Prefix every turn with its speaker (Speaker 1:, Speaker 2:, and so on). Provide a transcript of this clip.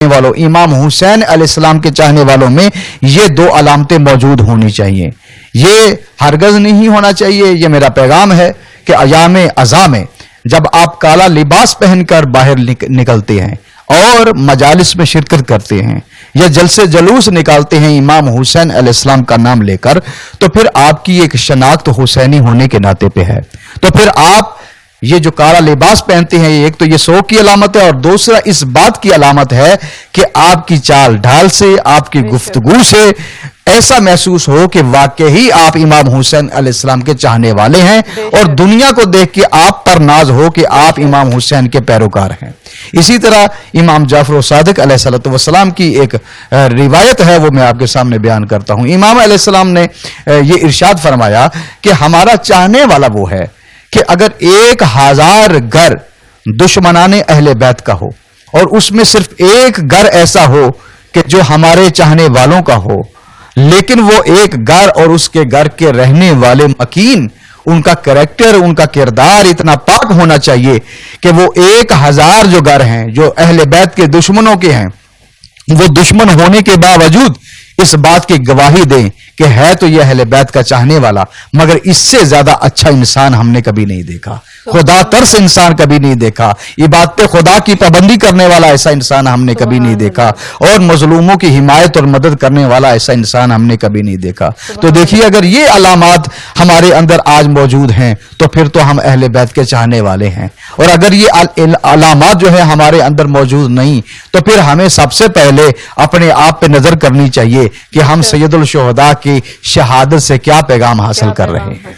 Speaker 1: वालों, इमाम हुसैन अलैहिस्सलाम के चाहने वालों में ये दो अलामतें मौजूद होनी चाहिए। ये हरगज नहीं होना चाहिए। ये मेरा पैगाम है कि अयाम अज़ा में जब आप काला लिबास पहनकर बाहर निकलते हैं और मजालिस में शिरकत करते हैं या जलसे जलूस निकालते हैं इमाम हुसैन अलैहिस्सलाम का नाम लेकर, तो फिर आपकी एक शनाख्त हुसैनी होने के नाते पे है। तो फिर आप ये जो काला लिबास पहनते हैं, एक तो ये शौक की अलामत है और दूसरा इस बात की अलामत है कि आपकी चाल ढाल से, आपकी गुफ्तगू से ऐसा महसूस हो कि वाकई आप इमाम हुसैन अलैहिस्सलाम के चाहने वाले हैं और दुनिया को देख के आप पर नाज हो कि आप इमाम हुसैन के पैरोकार हैं। इसी तरह इमाम जाफर सादिक अलैहिस्सलाम की एक रिवायत है, वो मैं आपके सामने बयान करता हूं। इमाम अलैहिस्सलाम ने ये इरशाद फरमाया कि हमारा चाहने वाला वो है कि अगर 1000 घर दुश्मनाने अहले बैत का हो और उसमें सिर्फ एक घर ऐसा हो कि जो हमारे चाहने वालों का हो, लेकिन वो एक घर और उसके घर के रहने वाले मकीन, उनका कैरेक्टर, उनका किरदार इतना पाक होना चाहिए कि वो 1000 जो घर हैं जो अहले बैत के दुश्मनों के हैं, वो दुश्मन होने के बावजूद इस बात की गवाही दें कि है तो यह अहले बैत का चाहने वाला, मगर इससे ज्यादा अच्छा इंसान हमने कभी नहीं देखा, खुदा तरस इंसान कभी नहीं देखा, इबादत खुदा की पाबंदी करने वाला ऐसा इंसान हमने कभी नहीं देखा और मजलूमों की हिमायत और मदद करने वाला ऐसा इंसान हमने कभी नहीं देखा। तो देखिए, अगर ये अलामात हमारे अंदर आज मौजूद हैं तो फिर तो हम अहले बैत के चाहने वाले हैं, और अगर ये अलामात जो है हमारे अंदर मौजूद नहीं तो फिर हमें सबसे पहले अपने आप पे नजर करनी चाहिए कि हम सैयदुल शुहदा की शहादत से क्या पैगाम हासिल कर रहे हैं।